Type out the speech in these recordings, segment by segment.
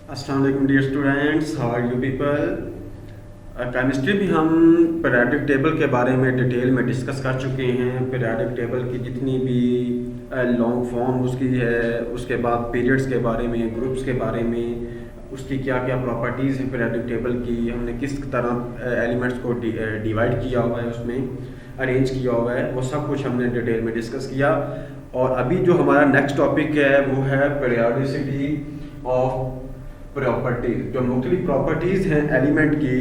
अस्सलाम वालेकुम dear students, how are you people. Chemistry में हम पीरियोडिक टेबल के बारे में डिटेल में डिस्कस कर चुके हैं। पीरियोडिक टेबल की जितनी भी लॉन्ग फॉर्म उसकी है, उसके बाद पीरियड्स के बारे में, ग्रुप्स के बारे में, उसकी क्या क्या प्रॉपर्टीज़ हैं पीरियोडिक टेबल की, हमने किस तरह एलिमेंट्स को डिवाइड किया हुआ है, उसमें अरेंज किया हुआ है, वो सब कुछ हमने डिटेल में डिस्कस किया। और अभी जो हमारा नेक्स्ट टॉपिक है वो है पीरियोडिसिटी ऑफ प्रॉपर्टीज। जो मुख्तलिफ प्रॉपर्टीज़ हैं एलिमेंट की,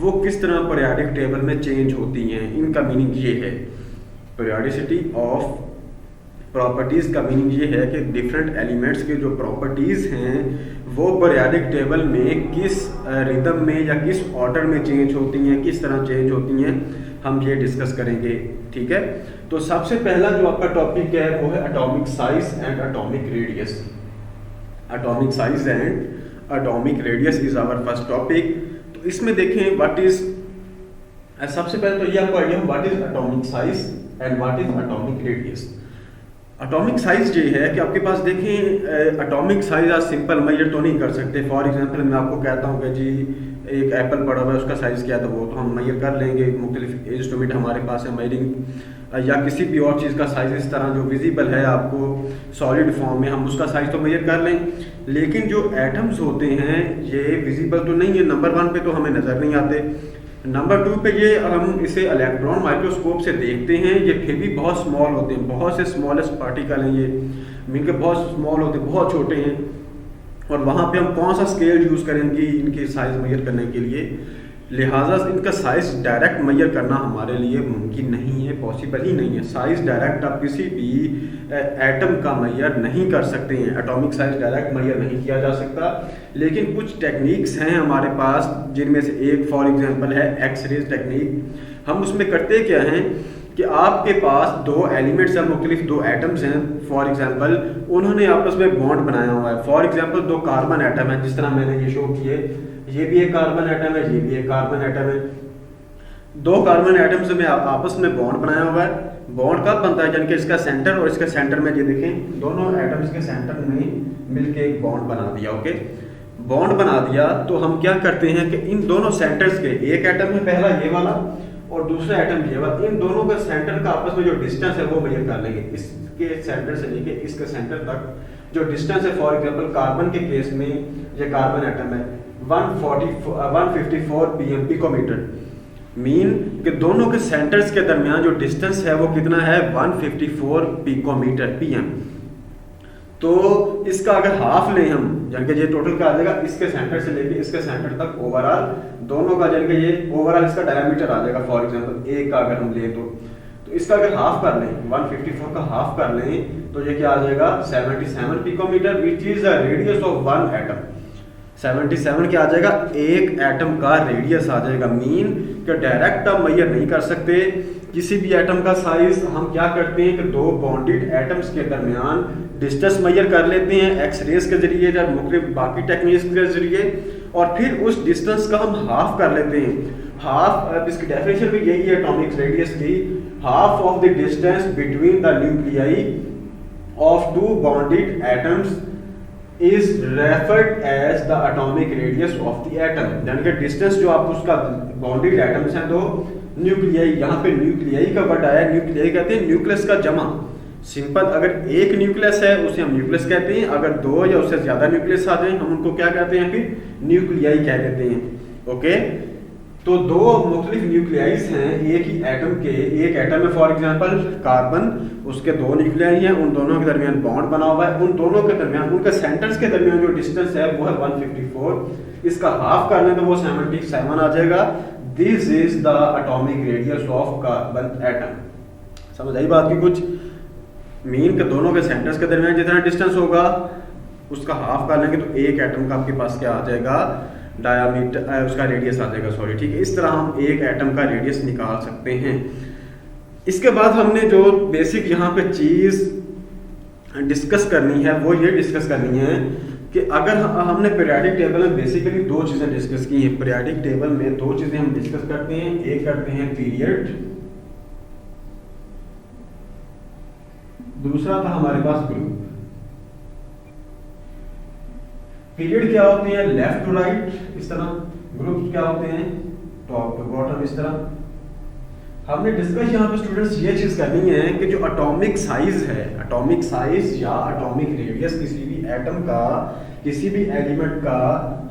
वो किस तरह पीरियोडिक टेबल में चेंज होती हैं। इनका मीनिंग ये है, पीरियोडिसिटी ऑफ प्रॉपर्टीज़ का मीनिंग ये है कि डिफरेंट एलिमेंट्स के जो प्रॉपर्टीज़ हैं वो पीरियोडिक टेबल में किस रिदम में या किस ऑर्डर में चेंज होती हैं, किस तरह चेंज होती हैं, हम ये डिस्कस करेंगे। ठीक है, तो सबसे पहला जो आपका टॉपिक है वो है atomic size and atomic radius. Atomic size and atomic radius is our first topic. तो इसमें देखें व्हाट इज, सबसे पहले तो ये आपको idea what is atomic size and what is atomic radius. Atomic size ये है कि आपके पास देखें एटॉमिक साइज आप सिंपल मेजर तो नहीं कर सकते। फॉर एग्जांपल मैं आपको कहता हूँ कि जी एक एप्पल पड़ा हुआ है, उसका साइज़ क्या था, वो तो हम मेजर कर लेंगे, मुख्तलिफ इंस्ट्रूमेंट हमारे पास है मेजरिंग, या किसी भी और चीज़ का साइज़ इस तरह जो विजिबल है आपको सॉलिड फॉर्म में, हम उसका साइज़ तो मेजर कर लें। लेकिन जो एटम्स होते हैं ये विजिबल तो नहीं है, नंबर 1 पे तो हमें नज़र नहीं आते, नंबर 2 पे ये हम इसे इलेक्ट्रॉन माइक्रोस्कोप से देखते हैं, ये फिर भी बहुत स्मॉल होते हैं, बहुत से स्मॉलेस्ट पार्टिकल हैं ये, मिलकर बहुत स्मॉल होते हैं, बहुत छोटे हैं। और वहाँ पे हम कौन सा स्केल यूज़ करेंगे इनकी साइज़ मेजर करने के लिए, लिहाजा इनका साइज़ डायरेक्ट मेजर करना हमारे लिए मुमकिन नहीं है, पॉसिबल ही नहीं है। साइज़ डायरेक्ट आप किसी भी एटम का मेजर नहीं कर सकते हैं, एटॉमिक साइज़ डायरेक्ट मेजर नहीं किया जा सकता। लेकिन कुछ टेक्निक्स हैं हमारे पास, जिनमें से एक फॉर एग्जांपल है एक्स-रेज टेक्निक। हम उसमें करते क्या हैं कि आपके पास दो एलिमेंट्स हैं, मुख्तलिफ दो एटम्स हैं, फॉर एग्जांपल उन्होंने आपस में बॉन्ड बनाया हुआ है। फॉर एग्जांपल दो कार्बन एटम है, जिस तरह मैंने ये शो किए, ये भी एक कार्बन एटम है, ये भी एक कार्बन एटम है। दो कार्बन एटम्स में आपस में बॉन्ड बनाया हुआ है। बॉन्ड कब बनता है, यानी कि इसका सेंटर और इसके सेंटर में, ये देखें दोनों एटम्स के सेंटर में मिलके एक बॉन्ड बना दिया। ओके, बॉन्ड बना दिया तो हम क्या करते हैं कि इन दोनों सेंटर्स के, एक एटम है पहला ये वाला और दूसरा एटम ये वाला, इन दोनों का सेंटर का आपस में जो डिस्टेंस है वो मेजर कर लेंगे। इसके सेंटर से लेके इसके सेंटर तक जो डिस्टेंस है, फॉर एग्जांपल कार्बन के केस में ये कार्बन एटम है 154 pm पिकोमीटर, मीन कि दोनों के सेंटर्स के दरमियान जो डिस्टेंस है वो कितना है 154 पिकोमीटर pm। तो इसका अगर हाफ लें हम, यानी कि ये टोटल का आ जाएगा इसके सेंटर से लेके इसके सेंटर तक ओवरऑल दोनों का, यानी कि ये ओवरऑल इसका डायमीटर आ जाएगा। फॉर एग्जांपल एक का अगर हम लें तो इसका अगर हाफ कर लें, 154 का हाफ कर लें तो ये क्या आ जाएगा 77 picometer, which is the radius of one atom. 77 क्या आ जाएगा, एक एटम का रेडियस आ जाएगा। मीन कि डायरेक्ट आप मेजर नहीं कर सकते किसी भी एटम का साइज। हम क्या करते हैं कि दो बॉन्डेड एटम्स के दरमियान डिस्टेंस मेजर कर लेते हैं एक्स रेज के जरिए या मुख्तलिफ बाकी टेक्निक्स के जरिए, और फिर उस डिस्टेंस का हम हाफ कर लेते हैं। हाफ, इसकी डेफिनेशन भी यही है एटॉमिक रेडियस की, half of the distance between the nuclei of two bonded atoms is referred as the atomic radius of the atom. यानी कि डिस्टेंस जो आप उसका बॉन्डेड एटम्स हैं, दो न्यूक्लियाई, यहाँ पे न्यूक्लियाई का वर्ड आया, न्यूक्लियाई कहते हैं न्यूक्लियस का जमा। सिंपल, अगर एक न्यूक्लियस है उसे हम न्यूक्लियस कहते हैं, अगर दो या उससे ज्यादा न्यूक्लियस आ जाए हम उनको क्या कहते हैं, फिर न्यूक्लियाई कह देते हैं। ओके, तो दो मुख्तलिफ न्यूक्लियाइज हैं एक ही एटम के, एक एटम है फॉर एग्जांपल कार्बन, उसके दो न्यूक्लियाई हैं, उन दोनों के दरमियान बॉन्ड बना हुआ है, उन दोनों के दरमियान, उनके सेंटर्स के दरमियान जो डिस्टेंस है वो है 154, इसका हाफ कर लें तो वो 77 आ जाएगा। This is the atomic radius of carbon atom. समझ आई बात की कुछ, मीन के दोनों के सेंटर्स के दरमियान जितना डिस्टेंस होगा उसका हाफ कर लेंगे तो एक एटम का आपके पास क्या आ जाएगा, डायामीटर, उसका रेडियस आ जाएगा, सॉरी। ठीक है, इस तरह हम एक एटम का रेडियस निकाल सकते हैं। इसके बाद हमने जो बेसिक यहाँ पे चीज़ डिस्कस करनी है वो ये डिस्कस करनी है कि अगर हमने पीरियोडिक टेबल में बेसिकली दो चीज़ें डिस्कस की हैं। पीरियोडिक टेबल में दो चीज़ें हम डिस्कस करते हैं, एक करते हैं पीरियड, दूसरा था हमारे पास ग्रुप। पीरियड क्या होते हैं लेफ्ट टू राइट इस तरह, ग्रुप्स क्या होते हैं टॉप टू बॉटम इस तरह। हमने डिस्कस यहाँ पे स्टूडेंट्स ये चीज करनी है कि जो एटॉमिक साइज है, एटॉमिक साइज या एटॉमिक रेडियस किसी भी एटम का, किसी भी एलिमेंट का,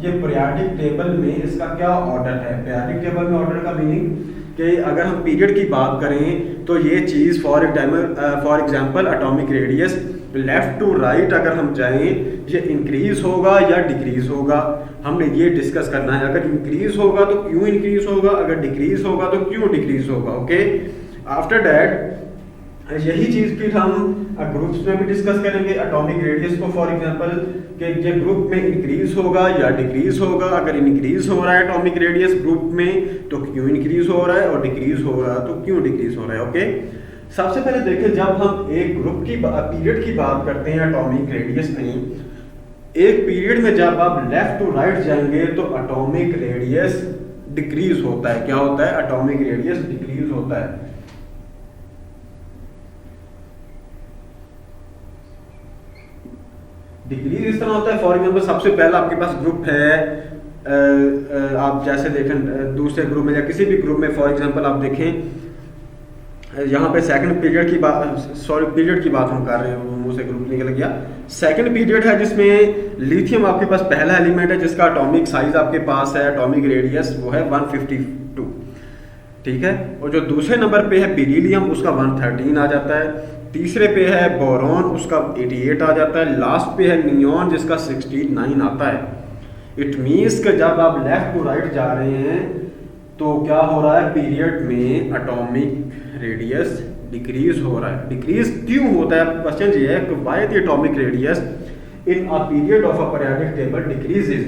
ये पीरियोडिक टेबल में इसका क्या ऑर्डर है। पीरियोडिक टेबल में ऑर्डर का मीनिंग कि अगर हम पीरियड की बात करें तो ये चीज़ for example atomic radius left to right अगर हम जाएं ये इंक्रीज होगा या डिक्रीज होगा, हमने ये डिस्कस करना है। अगर इंक्रीज होगा तो क्यों इंक्रीज होगा, अगर डिक्रीज होगा तो क्यों डिक्रीज होगा। ओके, आफ्टर दैट यही चीज फिर हम ग्रुप्स में भी डिस्कस करेंगे एटॉमिक रेडियस को। फॉर एग्जांपल कि ये ग्रुप में इंक्रीज होगा या डिक्रीज होगा, अगर इंक्रीज हो रहा है एटॉमिक रेडियस ग्रुप में तो क्यों इंक्रीज हो रहा है, और डिक्रीज हो रहा है तो क्यों डिक्रीज हो रहा है। ओके, सबसे पहले देखें जब हम एक ग्रुप की पीरियड की बात करते हैं एटॉमिक रेडियस में, एक पीरियड में जब आप लेफ्ट टू राइट जाएंगे तो एटॉमिक रेडियस डिक्रीज होता है। क्या होता है, एटॉमिक रेडियस डिक्रीज होता है। डिक्रीज इस तरह होता है, फॉर एग्जांपल सबसे पहला आपके पास ग्रुप है, आप जैसे देखें दूसरे ग्रुप में या किसी भी ग्रुप में, फॉर एग्जांपल आप देखें यहाँ पे सेकंड पीरियड की बात, सॉरी पीरियड की बात हम कर रहे हैं, मुंह से ग्रुप निकल गया। सेकंड पीरियड है जिसमें लिथियम आपके पास पहला एलिमेंट है जिसका एटॉमिक साइज आपके पास है, एटॉमिक रेडियस वो है 152, ठीक है। और जो दूसरे नंबर पे है बेरिलियम उसका 113 आ जाता है, तीसरे पे है बोरॉन उसका 88 आ जाता है, लास्ट पे है नियॉन जिसका 69 आता है। इट मीन्स कि जब आप लेफ्ट टू राइट जा रहे हैं तो क्या हो रहा है, पीरियड में एटॉमिक रेडियस डिक्रीज हो रहा है। डिक्रीज क्यों होता है, क्वेश्चन ये है कि why the atomic radius in a period of a periodic table decreases.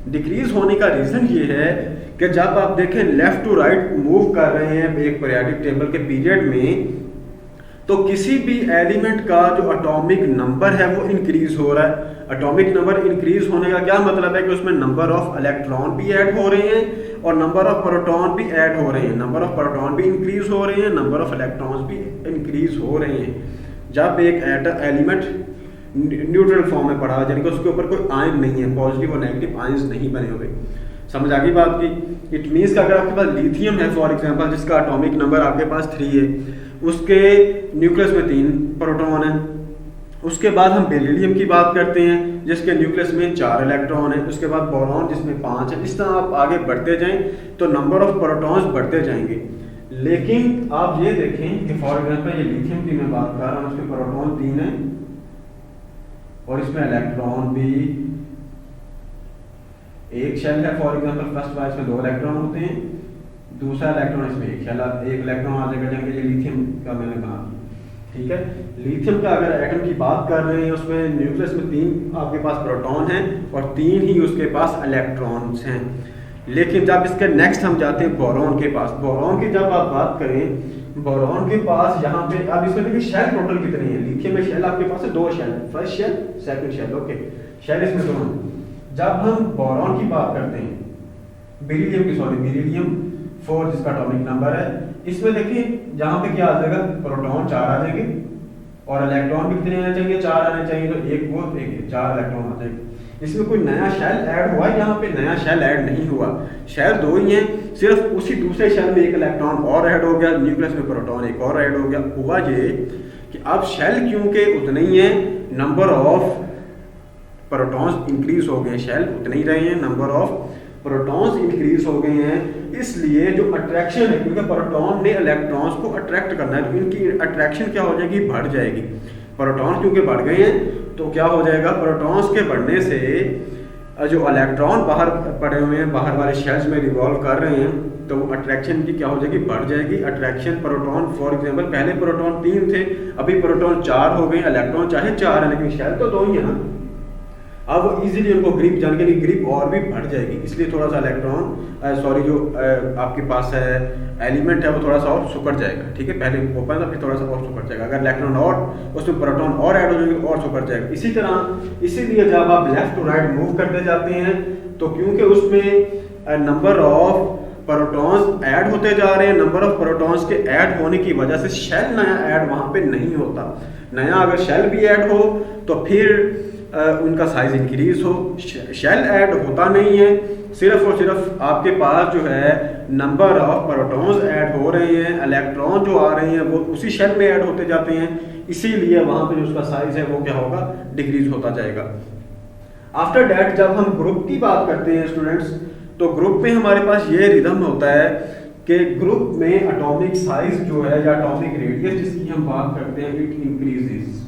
Decrease होने का रीजन ये है कि जब आप देखें लेफ्ट टू राइट मूव कर रहे हैं एक पीरियोडिक टेबल के पीरियड में तो किसी भी एलिमेंट का जो एटॉमिक नंबर है वो इंक्रीज हो रहा है। एटॉमिक नंबर इंक्रीज होने का क्या मतलब है कि उसमें नंबर ऑफ इलेक्ट्रॉन भी ऐड हो रहे हैं और नंबर ऑफ प्रोटॉन भी ऐड हो रहे हैं। नंबर ऑफ प्रोटॉन भी इंक्रीज हो रहे हैं, नंबर ऑफ इलेक्ट्रॉन्स भी इंक्रीज हो रहे हैं। जब एक एलिमेंट न्यूट्रल फॉर्म में पड़ा यानी कि उसके ऊपर कोई आयन नहीं है, पॉजिटिव और नेगेटिव आयंस नहीं बने हुए, समझ आ गई बात की। इट मीन्स का अगर आपके पास लिथियम है फॉर एग्जांपल जिसका एटॉमिक नंबर आपके पास 3 है, उसके न्यूक्लियस में 3 प्रोटॉन है। उसके बाद हम बेरिलियम की बात करते हैं जिसके न्यूक्लियस में 4 इलेक्ट्रॉन है, उसके बाद बोरॉन जिसमें 5 है। इस तरह आप आगे बढ़ते जाएं तो नंबर ऑफ प्रोटॉन्स बढ़ते जाएंगे। लेकिन आप ये देखें कि फॉर एग्जांपल ये लिथियम की मैं बात कर रहा हूँ, उसके प्रोटॉन 3 है और इसमें इलेक्ट्रॉन भी एक शेल है। फॉर एग्जांपल फर्स्ट वाइज में 2 इलेक्ट्रॉन होते हैं, दूसरा इलेक्ट्रॉन इसमें एक इलेक्ट्रॉन आ जाएगा, जैसे ये लिथियम का मैंने कहा, ठीक है। लिथियम का अगर एटम की बात कर रहे हैं उसमें न्यूक्लियस में 3 आपके पास प्रोटॉन हैं और 3 ही उसके पास इलेक्ट्रॉन्स हैं। लेकिन जब इसके नेक्स्ट हम जाते हैं बोरॉन के पास, बोरॉन की जब आप बात करें, बोरॉन के पास यहाँ पे अब इसमें देखिए शेल टोटल कितने हैं। लिथियम में शेल आपके पास है 2 shell, first shell second shell, okay, shell इसमें 2 हैं। जब हम बोरॉन की बात करते हैं, बेरिलियम 4 जिसका एटॉमिक नंबर है, इसमें देखिए जहां पे क्या आ जाएगा, प्रोटॉन 4 आ जाएंगे और इलेक्ट्रॉन भी कितने आने चाहिए, 4 आने चाहिए, तो एक वो एक 4 इलेक्ट्रॉन आ जाएंगे। इसमें कोई नया शेल ऐड हुआ है, यहाँ पे नया शेल ऐड नहीं हुआ, शेल 2 ही हैं, सिर्फ उसी दूसरे शेल में एक इलेक्ट्रॉन और ऐड हो गया, न्यूक्लियस में प्रोटॉन एक और ऐड हो गया। हुआ ये कि अब शेल क्योंकि उतने ही है, नंबर ऑफ प्रोटॉन्स इंक्रीज हो गए, शेल उतने ही रहे हैं, नंबर ऑफ प्रोटॉन्स इंक्रीज हो गए हैं, इसलिए जो अट्रैक्शन है, क्योंकि प्रोटॉन ने इलेक्ट्रॉन्स को अट्रैक्ट करना है, तो इनकी अट्रैक्शन क्या हो जाएगी, बढ़ जाएगी। प्रोटॉन्स क्योंकि बढ़ गए हैं तो क्या हो जाएगा, प्रोटॉन्स के बढ़ने से जो इलेक्ट्रॉन बाहर पड़े हुए हैं, बाहर वाले शेल्स में रिवॉल्व कर रहे हैं, तो अट्रैक्शन की क्या हो जाएगी, बढ़ जाएगी। अट्रैक्शन प्रोटॉन फॉर एग्जांपल पहले प्रोटॉन 3 थे, अभी प्रोटॉन 4 हो गए, इलेक्ट्रॉन चाहे 4 है लेकिन शेल तो 2 ही है ना। अब इजीली उनको ग्रिप जाने के लिए ग्रिप और भी बढ़ जाएगी, इसलिए थोड़ा सा इलेक्ट्रॉन जो आपके पास है एलिमेंट है वो थोड़ा सा और सुकड़ जाएगा, ठीक है। पहले ओपन था फिर थोड़ा सा और सुकड़ जाएगा, अगर इलेक्ट्रॉन और उसमें प्रोटॉन और ऐड हो जाएंगे और सुकड़ जाएगा। इसी तरह इसीलिए जब आप लेफ्ट टू राइट मूव करते जाते हैं तो क्योंकि उसमें नंबर ऑफ प्रोटॉन्स ऐड होते जा रहे हैं, नंबर ऑफ प्रोटॉन्स के ऐड होने की वजह से शेल नया ऐड वहां पे नहीं होता। नया अगर शेल भी ऐड हो तो फिर उनका साइज़ इंक्रीज हो। शेल ऐड होता नहीं है, सिर्फ और सिर्फ आपके पास जो है नंबर ऑफ प्रोटॉन्स ऐड हो रहे हैं, इलेक्ट्रॉन जो आ रहे हैं वो उसी शेल में ऐड होते जाते हैं, इसीलिए वहाँ पे जो उसका साइज़ है वो क्या होगा, डिक्रीज होता जाएगा। आफ्टर डैट जब हम ग्रुप की बात करते हैं स्टूडेंट्स, तो ग्रुप में हमारे पास ये रिदम होता है कि ग्रुप में एटॉमिक साइज जो है या एटॉमिक रेडियस जिसकी हम बात करते हैं, इट इंक्रीजेस।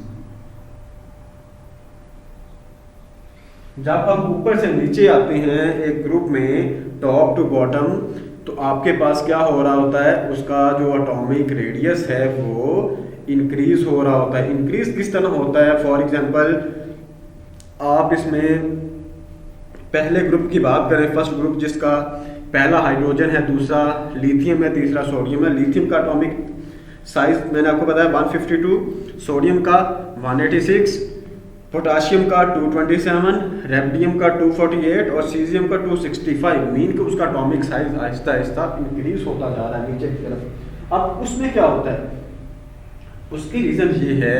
जब हम ऊपर से नीचे आते हैं एक ग्रुप में टॉप टू बॉटम, तो आपके पास क्या हो रहा होता है, उसका जो एटॉमिक रेडियस है वो इंक्रीज हो रहा होता है। इंक्रीज किस तरह होता है, फॉर एग्जांपल आप इसमें पहले ग्रुप की बात करें, फर्स्ट ग्रुप जिसका पहला हाइड्रोजन है, दूसरा लिथियम है, तीसरा सोडियम है। लिथियम का एटॉमिक साइज मैंने आपको बताया 152, सोडियम का 186, पोटाशियम का 227, रेडियम का 248 और सीजियम का 265। मीन कि उसका atomic size Aahista Aahista increase होता जा रहा है नीचे की तरफ। अब उसमें क्या होता है, उसकी रीज़न ये है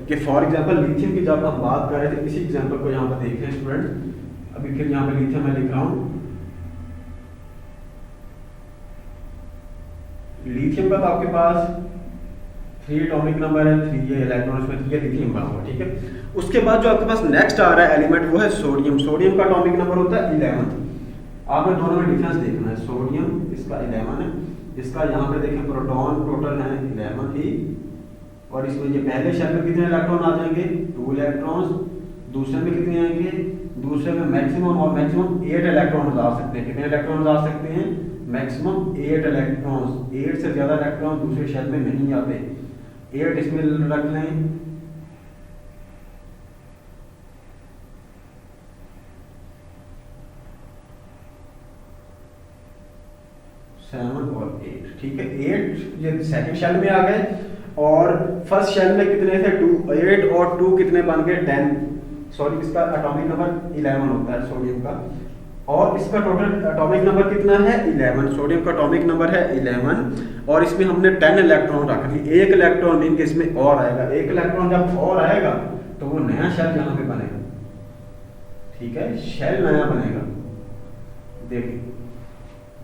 कि फॉर एग्जांपल लिथियम की जब हम बात कर रहे थे, इसी एग्जांपल को यहाँ पर देखें स्टूडेंट, अभी फिर यहाँ पे लिथियम मैं लिख रहा हूँ। लिथियम का तो आपके पास 3 एटॉमिक नंबर है, 3 ये इलेक्ट्रॉन में 3 लिथियम बना हुआ, ठीक है। उसके बाद जो आपके पास नेक्स्ट आ रहा है एलिमेंट वो है सोडियम। सोडियम का एटॉमिक नंबर होता है 11। आपने दोनों में डिफरेंस देखना है, सोडियम इसका 11 है, इसका यहाँ पे देखें प्रोटॉन टोटल है 11 ही, और इसमें ये पहले शेल में कितने इलेक्ट्रॉन आ जाएंगे, 2 इलेक्ट्रॉन्स, दूसरे में कितने आएंगे, दूसरे में मैक्सिमम और मैक्सिमम 8 इलेक्ट्रॉन आ सकते हैं। कितने इलेक्ट्रॉन आ सकते हैं, मैक्सिमम 8 इलेक्ट्रॉन्स। 8 से ज़्यादा इलेक्ट्रॉन दूसरे शेल में नहीं आते, 8 इसमें रख लें। और 8, ठीक है, 8 ये सेकंड शेल में आ गए, और फर्स्ट शेल में कितने थे, 2, 8 और 2 कितने बन गए, 10। सॉरी, इसका एटॉमिक नंबर 11 होता है सोडियम का, और इसका टोटल एटॉमिक नंबर कितना है, 11। सोडियम का एटॉमिक नंबर है 11, और इसमें हमने 10 इलेक्ट्रॉन रख ली। एक इलेक्ट्रॉन मीन के इसमें और आएगा, एक इलेक्ट्रॉन जब और आएगा तो वो नया शेल यहाँ पे बनेगा, ठीक है, शेल नया बनेगा। देखिए,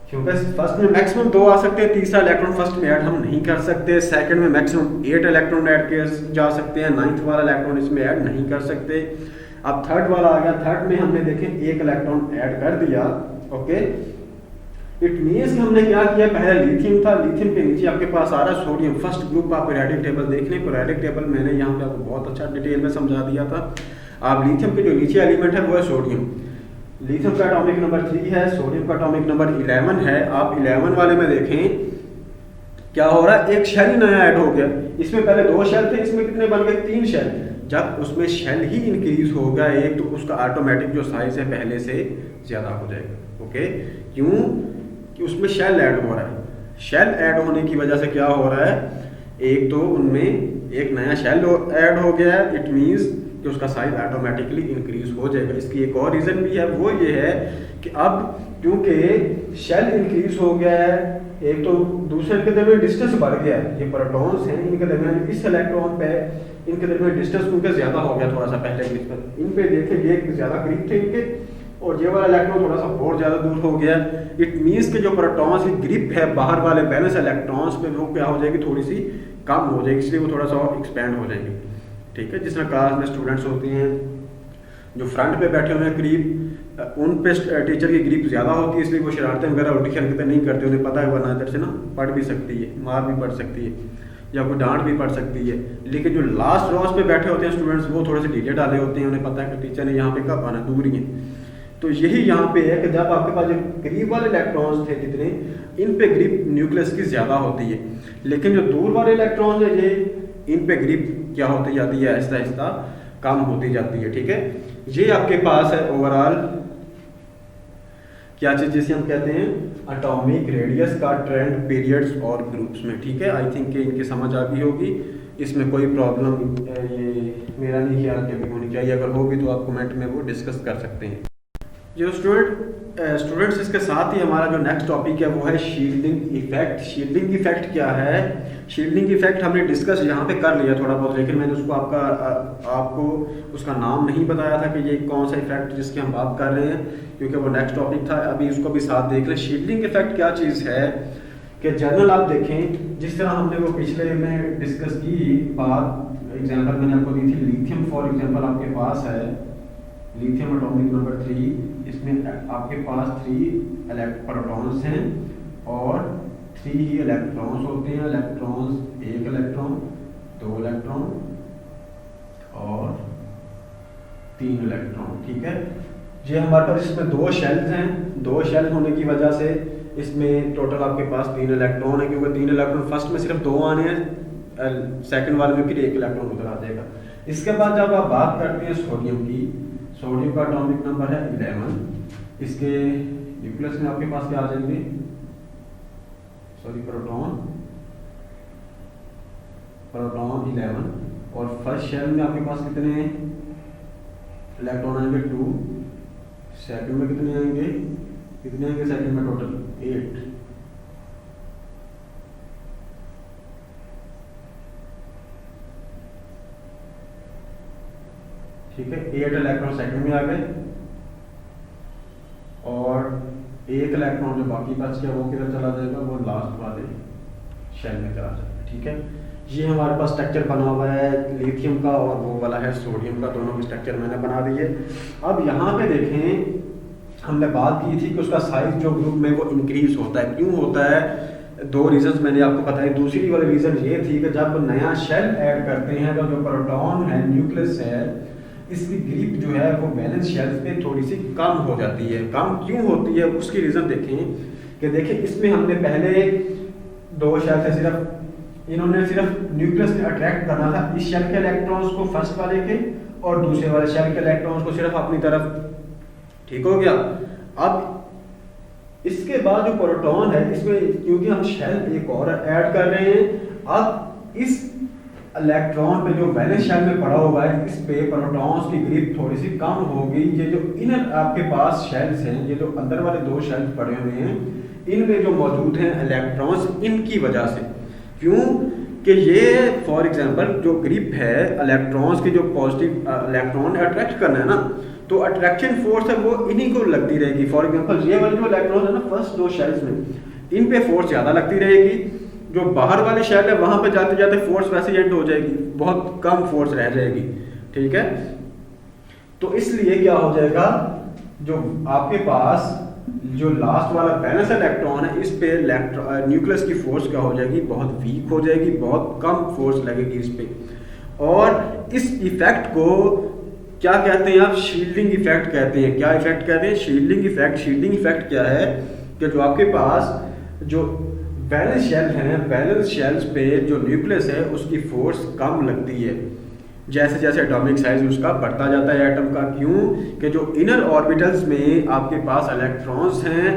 क्योंकि फर्स्ट में मैक्सिमम 2 आ सकते हैं, तीसरा इलेक्ट्रॉन फर्स्ट में ऐड हम नहीं कर सकते, सेकंड में मैक्सिमम 8 इलेक्ट्रॉन ऐड किए जा सकते हैं, 9th वाला इलेक्ट्रॉन इसमें ऐड नहीं कर सकते। अब थर्ड वाला आ गया, थर्ड में हमने देखें 1 इलेक्ट्रॉन ऐड कर दिया, ओके। इट मीन्स कि हमने क्या किया, पहले लिथियम था, लिथियम के नीचे आपके पास आ रहा सोडियम। फर्स्ट ग्रुप आप पीरियोडिक टेबल देख लें, पीरियोडिक टेबल मैंने यहाँ पे आपको बहुत अच्छा डिटेल में समझा दिया था। आप लिथियम के जो नीचे एलिमेंट है वो है सोडियम। लिथियम का एटॉमिक नंबर 3 है, सोडियम का एटॉमिक नंबर 11 है। आप 11 वाले में देखें क्या हो रहा है, एक शेल नया ऐड हो गया। इसमें पहले 2 शेल थे, इसमें कितने बन गए, 3 शेल। जब उसमें शेल ही इंक्रीज हो गया एक, तो उसका ऑटोमेटिक जो साइज है पहले से ज़्यादा हो जाएगा, ओके। क्यों कि उसमें शेल ऐड हो रहा है। शेल ऐड होने की वजह से क्या हो रहा है, एक तो उनमें एक नया शेल ऐड हो गया है, इट मीन्स कि उसका साइज ऑटोमेटिकली इंक्रीज हो जाएगा। इसकी एक और रीज़न भी है, वो ये है कि अब क्योंकि शेल इंक्रीज हो गया है, एक तो दूसरे के दरमियान डिस्टेंस बढ़ गया है, ये प्रोटॉन्स हैं इनके दरमियान, इस इलेक्ट्रॉन पे इनके दरमियान डिस्टेंस क्योंकि ज़्यादा हो गया थोड़ा सा पहले की निस्बत। इन पे देखें ये ज़्यादा करीब थे इनके, और ये वाला इलेक्ट्रॉन थोड़ा सा और ज़्यादा दूर हो गया। इट मीन्स कि जो प्रोटॉन्स की ग्रिप है बाहर वाले बैलेंस इलेक्ट्रॉन्स पे, वो क्या हो जाएगी, थोड़ी सी कम हो जाएगी, इसलिए वो थोड़ा सा और एक्सपेंड हो जाएगी, ठीक है। जिस तरह क्लास में स्टूडेंट्स होते हैं जो फ्रंट पे बैठे हुए हैं करीब, उन पे टीचर की ग्रिप ज़्यादा होती है, इसलिए वो शरारतें वगैरह उल्टी हरकतें नहीं करते, उन्हें पता है वरना इधर से ना पढ़ भी सकती है, मार भी पड़ सकती है, या कोई डांट भी पड़ सकती है। लेकिन जो लास्ट रोज पे बैठे होते हैं स्टूडेंट्स, वो थोड़े से ढीले डाले होते हैं, उन्हें पता है कि टीचर ने यहाँ पे कब आना, दूर ही है। तो यही यहाँ पे है कि जब आपके पास जो करीब वाले इलेक्ट्रॉन्स थे जितने, इन पे ग्रिप न्यूक्लियस की ज़्यादा होती है, लेकिन जो दूर वाले इलेक्ट्रॉन्स है ये, इन पे ग्रिप क्या होती जाती है, आहिस्ता आहिस्ता कम होती जाती है, ठीक है। ये आपके पास है ओवरऑल क्या चीज़ जिसे हम कहते हैं एटॉमिक रेडियस का ट्रेंड पीरियड्स और ग्रुप्स में, ठीक है। आई थिंक कि इनकी समझ आ गई होगी, इसमें कोई प्रॉब्लम ये मेरा नहीं ख्याल कि अभी होनी चाहिए, अगर होगी तो आप कमेंट में वो डिस्कस कर सकते हैं। जो स्टूडेंट्स इसके साथ ही हमारा जो नेक्स्ट टॉपिक है वो है शील्डिंग इफेक्ट। शील्डिंग इफेक्ट क्या है? शील्डिंग इफेक्ट हमने डिस्कस यहाँ पे कर लिया थोड़ा बहुत, लेकिन मैंने उसको आपको उसका नाम नहीं बताया था कि ये कौन सा इफेक्ट जिसकी हम बात कर रहे हैं, क्योंकि वो नेक्स्ट टॉपिक था। अभी उसको भी साथ देख लें। शील्डिंग इफेक्ट क्या चीज़ है कि जनरल आप देखें, जिस तरह हमने वो पिछले में डिस्कस की बात, एग्जाम्पल मैंने आपको दी थी लिथियम। फॉर एग्जाम्पल आपके पास है लिथियम एटॉमिक नंबर 3, इसमें आपके पास 3 प्रोटॉन्स हैं और 3 ही इलेक्ट्रॉन्स होते हैं। इलेक्ट्रॉन्स, 1 इलेक्ट्रॉन, 2 इलेक्ट्रॉन और 3 इलेक्ट्रॉन, ठीक है। ये हमारे पास इसमें 2 शेल्स हैं। 2 शेल होने की वजह से इसमें टोटल आपके पास 3 इलेक्ट्रॉन है, क्योंकि 3 इलेक्ट्रॉन फर्स्ट में सिर्फ 2 आने हैं, सेकंड वाले में फिर 1 इलेक्ट्रॉन उधर आ जाएगा। इसके बाद जब आप बात करते हैं सोडियम की, सोडियम का एटॉमिक नंबर है 11। इसके न्यूक्लियस में आपके पास क्या आ जाएंगे? सॉरी, प्रोटॉन 11 और फर्स्ट शेल में आपके पास कितने इलेक्ट्रॉन आएंगे? 2। सेकंड में कितने आएंगे? सेकंड में टोटल 8। ठीक है, 8 इलेक्ट्रॉन सेकंड में आ गए और 1 इलेक्ट्रॉन जो बाकी बच गया वो किधर चला जाएगा? वो लास्ट वाले शेल में चला जाएगा, ठीक है। ये हमारे पास स्ट्रक्चर बना हुआ है लिथियम का और वो वाला है सोडियम का, दोनों की स्ट्रक्चर मैंने बना दी है। अब यहाँ पे देखें, हमने बात की थी कि उसका साइज जो ग्रुप में वो इंक्रीज होता है। क्यों होता है? 2 रीजंस मैंने आपको बताए। दूसरी वाली रीजन ये थी कि जब नया शेल ऐड करते हैं तो जो प्रोटॉन है, न्यूक्लियस है, इसकी ग्रिप जो है वो वैलेंस शेल्स पे थोड़ी सी कम हो जाती है। कम क्यों होती है उसकी रीजन देखें कि देखें इसमें हमने पहले 2 शेल थे, सिर्फ इन्होंने सिर्फ न्यूक्लियस ने अट्रैक्ट करना था इस शेल के इलेक्ट्रॉन्स को फर्स्ट वाले के, और दूसरे वाले शेल के इलेक्ट्रॉन्स को सिर्फ अपनी तरफ, ठीक हो गया। अब इसके बाद जो प्रोटॉन है इसमें क्योंकि हम शेल एक और ऐड कर रहे हैं, अब इस इलेक्ट्रॉन पे जो वैलेंस शेल में पड़ा हुआ है इस पे प्रोटॉन्स की ग्रिप थोड़ी सी कम होगी। ये जो इनर आपके पास शेल्स हैं, ये जो अंदर वाले 2 शेल्स पड़े हुए हैं, इनमें जो मौजूद हैं इलेक्ट्रॉन्स, इनकी वजह से। क्यों कि ये फॉर एग्जांपल जो ग्रिप है इलेक्ट्रॉन्स की, जो पॉजिटिव इलेक्ट्रॉन अट्रैक्ट करना है ना, तो अट्रैक्शन फोर्स है वो इन्हीं को लगती रहेगी। फॉर एग्जांपल ये वाले जो इलेक्ट्रॉन है ना फर्स्ट 2 शेल्स में, इन पे फोर्स ज़्यादा लगती रहेगी। जो बाहर वाले शेल है वहाँ पे जाते जाते फोर्स वैसे एंड हो जाएगी, बहुत कम फोर्स रह जाएगी, ठीक है। तो इसलिए क्या हो जाएगा, जो आपके पास जो लास्ट वाला बैलेंस इलेक्ट्रॉन है इस पे न्यूक्लियस की फोर्स क्या हो जाएगी? बहुत वीक हो जाएगी, बहुत कम फोर्स लगेगी इस पे। और इस इफेक्ट को क्या कहते हैं आप? शील्डिंग इफेक्ट कहते हैं। क्या इफेक्ट कहते हैं? Shielding effect. शील्डिंग इफेक्ट क्या है कि जो आपके पास जो वैलेंस शेल हैं, वैलेंस शेल्स पे जो न्यूक्लियस है उसकी फोर्स कम लगती है जैसे जैसे एटॉमिक साइज उसका बढ़ता जाता है एटम का। क्यों कि जो इनर ऑर्बिटल्स में आपके पास इलेक्ट्रॉन्स हैं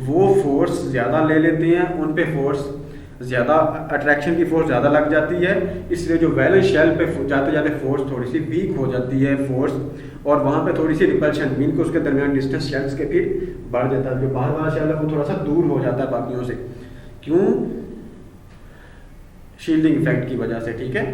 वो फोर्स ज़्यादा ले लेते हैं, उन पे फोर्स ज़्यादा, अट्रैक्शन की फोर्स ज़्यादा लग जाती है, इसलिए जो वैलेंस शेल पे जाते जाते फोर्स थोड़ी सी वीक हो जाती है फोर्स, और वहाँ पे थोड़ी सी रिपल्शन मीन को उसके दरमियान डिस्टेंस शेल्स के फिर बढ़ जाता है। जो बाहर वाला शेल है वो थोड़ा सा दूर हो जाता है बाकियों से। क्यों? शील्डिंग इफेक्ट की वजह से, ठीक है।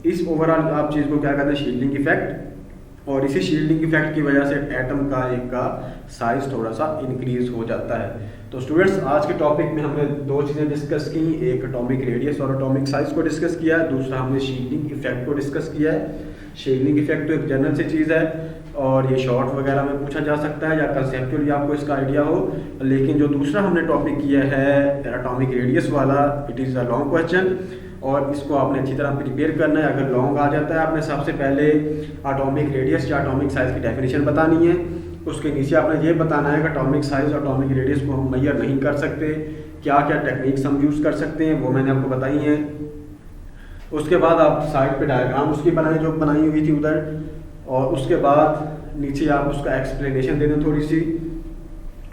इस ओवरऑल आप चीज़ को क्या कहते हैं? Shielding effect. और इसी शील्डिंग इफेक्ट की वजह से एटम का एक का साइज थोड़ा सा इंक्रीज हो जाता है। तो स्टूडेंट्स आज के टॉपिक में हमने 2 चीज़ें डिस्कस की, एक एटॉमिक रेडियस और एटॉमिक साइज को डिस्कस किया है, दूसरा हमने शील्डिंग इफेक्ट को डिस्कस किया है। शील्डिंग इफेक्ट तो एक जनरल सी चीज़ है और ये शॉर्ट वगैरह में पूछा जा सकता है या कंसेप्चुअली आपको इसका आइडिया हो, लेकिन जो दूसरा हमने टॉपिक किया है एटॉमिक रेडियस वाला, it is a long question और इसको आपने अच्छी तरह प्रिपेयर करना है। अगर लॉन्ग आ जाता है आपने सबसे पहले एटॉमिक रेडियस या एटॉमिक साइज की डेफिनेशन बतानी है, उसके नीचे आपने ये बताना है कि एटॉमिक साइज और एटॉमिक रेडियस को हम मेजर नहीं कर सकते, क्या क्या टेक्निक्स हम यूज़ कर सकते हैं वो मैंने आपको बताई हैं। उसके बाद आप साइड पे डायग्राम उसकी बनाएं जो बनाई हुई थी उधर, और उसके बाद नीचे आप उसका एक्सप्लेनेशन दे दें थोड़ी सी।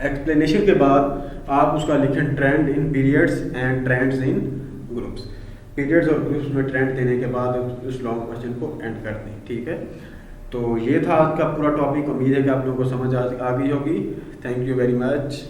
एक्सप्लेनेशन के बाद आप उसका लिखें trend in periods and trends in groups. Periods और ग्रुप्स में ट्रेंड देने के बाद उस लॉन्ग क्वेश्चन को एंड कर दें, ठीक है। तो ये था आज का पूरा टॉपिक। उम्मीद है कि आप लोगों को समझ आ गई होगी। Thank you very much.